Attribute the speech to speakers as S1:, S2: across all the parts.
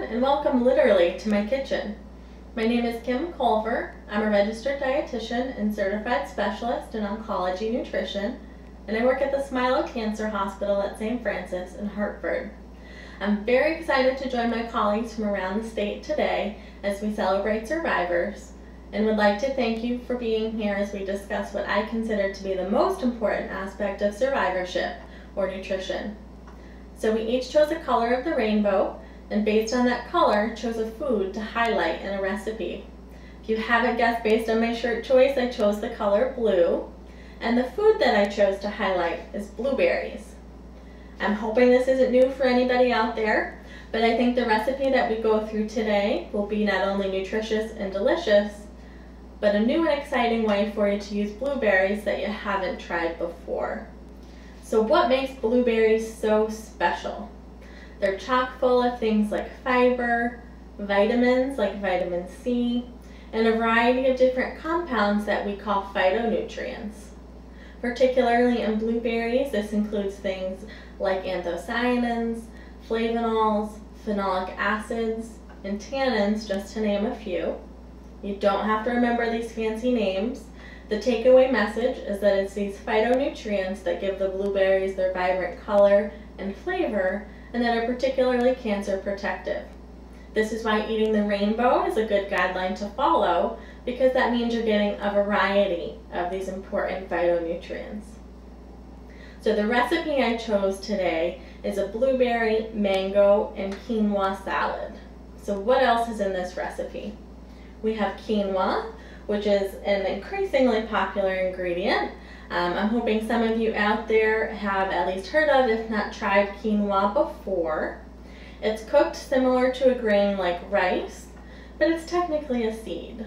S1: everyone, and welcome literally to my kitchen. My name is Kim Culver. I'm a registered dietitian and certified specialist in oncology nutrition, and I work at the Smilo Cancer Hospital at St. Francis in Hartford. I'm very excited to join my colleagues from around the state today as we celebrate survivors, and would like to thank you for being here as we discuss what I consider to be the most important aspect of survivorship, or nutrition. So we each chose a color of the rainbow, and based on that color, chose a food to highlight in a recipe. If you haven't guessed based on my shirt choice, I chose the color blue, and the food that I chose to highlight is blueberries. I'm hoping this isn't new for anybody out there, but I think the recipe that we go through today will be not only nutritious and delicious, but a new and exciting way for you to use blueberries that you haven't tried before. So what makes blueberries so special? They're chock full of things like fiber, vitamins like vitamin C, and a variety of different compounds that we call phytonutrients. Particularly in blueberries, this includes things like anthocyanins, flavonols, phenolic acids, and tannins, just to name a few. You don't have to remember these fancy names. The takeaway message is that it's these phytonutrients that give the blueberries their vibrant color and flavor, and that are particularly cancer protective. This is why eating the rainbow is a good guideline to follow, because that means you're getting a variety of these important phytonutrients. So the recipe I chose today is a blueberry, mango, and quinoa salad. So what else is in this recipe? We have quinoa, which is an increasingly popular ingredient. I'm hoping some of you out there have at least heard of, if not tried, quinoa before. It's cooked similar to a grain like rice, but it's technically a seed.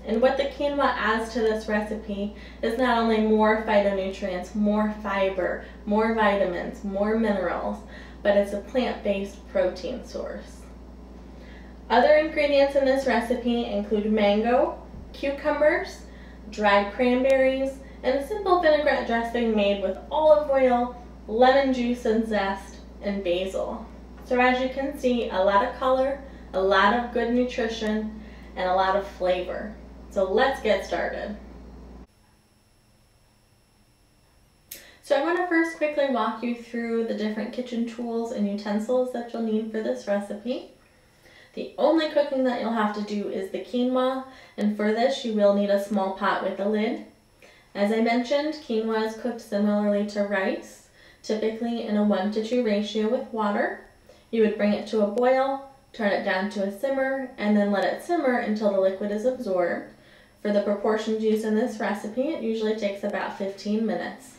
S1: And what the quinoa adds to this recipe is not only more phytonutrients, more fiber, more vitamins, more minerals, but it's a plant-based protein source. Other ingredients in this recipe include mango, cucumbers, dried cranberries, and a simple vinaigrette dressing made with olive oil, lemon juice and zest, and basil. So as you can see, a lot of color, a lot of good nutrition, and a lot of flavor. So let's get started. So I want to first quickly walk you through the different kitchen tools and utensils that you'll need for this recipe. The only cooking that you'll have to do is the quinoa, and for this you will need a small pot with a lid. As I mentioned, quinoa is cooked similarly to rice, typically in a 1-to-2 ratio with water. You would bring it to a boil, turn it down to a simmer, and then let it simmer until the liquid is absorbed. For the proportions used in this recipe, it usually takes about 15 minutes.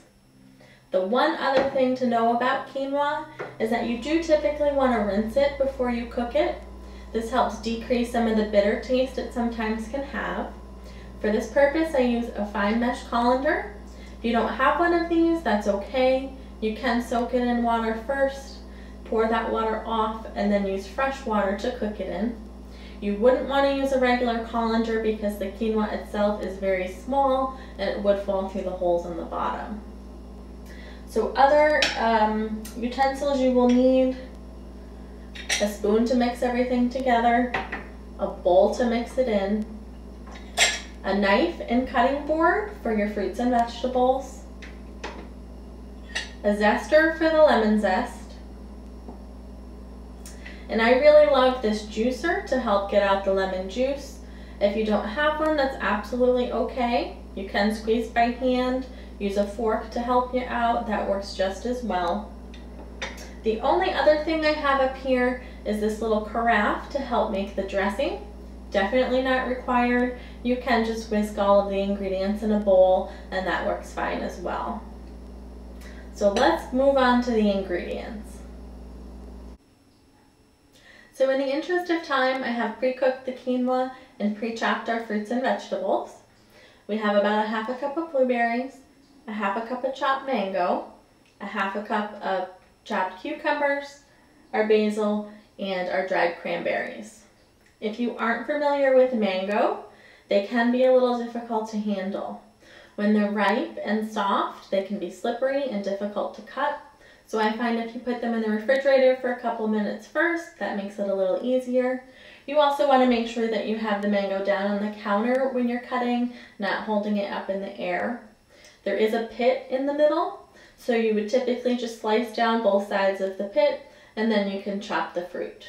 S1: The one other thing to know about quinoa is that you do typically want to rinse it before you cook it. This helps decrease some of the bitter taste it sometimes can have. For this purpose, I use a fine mesh colander. If you don't have one of these, that's okay. You can soak it in water first, pour that water off, and then use fresh water to cook it in. You wouldn't want to use a regular colander because the quinoa itself is very small and it would fall through the holes in the bottom. So other utensils you will need: a spoon to mix everything together, a bowl to mix it in, a knife and cutting board for your fruits and vegetables, a zester for the lemon zest, and I really love this juicer to help get out the lemon juice. If you don't have one, that's absolutely okay. You can squeeze by hand, use a fork to help you out, that works just as well. The only other thing I have up here is this little carafe to help make the dressing. Definitely not required. You can just whisk all of the ingredients in a bowl and that works fine as well. So let's move on to the ingredients. So in the interest of time, I have pre-cooked the quinoa and pre-chopped our fruits and vegetables. We have about a half a cup of blueberries, a half a cup of chopped mango, a half a cup of chopped cucumbers, our basil, and our dried cranberries. If you aren't familiar with mango, they can be a little difficult to handle. When they're ripe and soft, they can be slippery and difficult to cut, So I find if you put them in the refrigerator for a couple minutes first, that makes it a little easier. You also want to make sure that you have the mango down on the counter when you're cutting, not holding it up in the air. There is a pit in the middle, so you would typically just slice down both sides of the pit and then you can chop the fruit.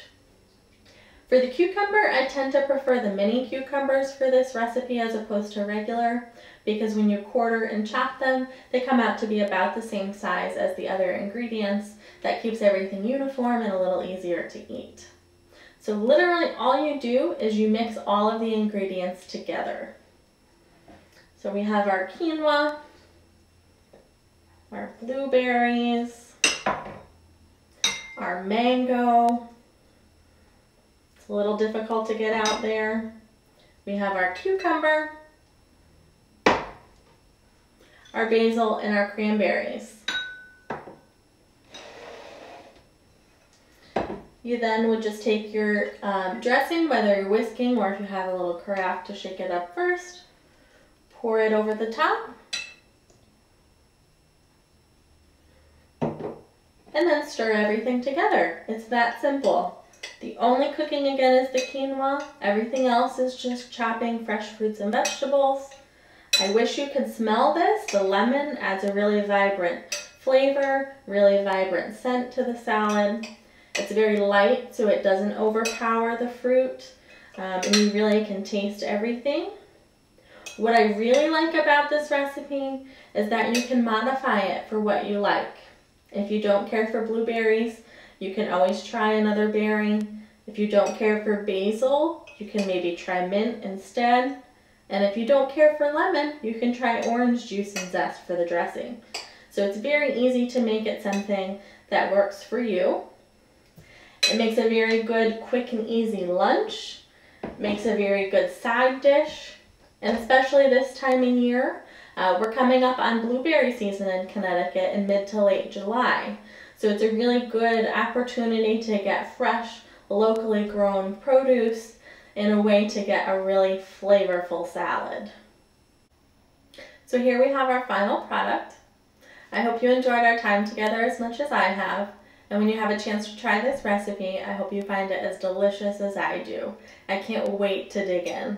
S1: For the cucumber, I tend to prefer the mini cucumbers for this recipe as opposed to regular, because when you quarter and chop them, they come out to be about the same size as the other ingredients. That keeps everything uniform and a little easier to eat. So literally all you do is you mix all of the ingredients together. So we have our quinoa, our blueberries, our mango. It's a little difficult to get out there. We have our cucumber, our basil, and our cranberries. You then would just take your dressing, whether you're whisking or if you have a little carafe to shake it up first, pour it over the top, and then stir everything together. It's that simple. The only cooking again is the quinoa. Everything else is just chopping fresh fruits and vegetables. I wish you could smell this. The lemon adds a really vibrant flavor, really vibrant scent to the salad. It's very light, so it doesn't overpower the fruit, and you really can taste everything. What I really like about this recipe is that you can modify it for what you like. If you don't care for blueberries, you can always try another berry. If you don't care for basil, you can maybe try mint instead. And if you don't care for lemon, you can try orange juice and zest for the dressing. So it's very easy to make it something that works for you. It makes a very good, quick and easy lunch. It makes a very good side dish. And especially this time of year, we're coming up on blueberry season in Connecticut in mid to late July. So it's a really good opportunity to get fresh, locally grown produce in a way to get a really flavorful salad. So here we have our final product. I hope you enjoyed our time together as much as I have. And when you have a chance to try this recipe, I hope you find it as delicious as I do. I can't wait to dig in.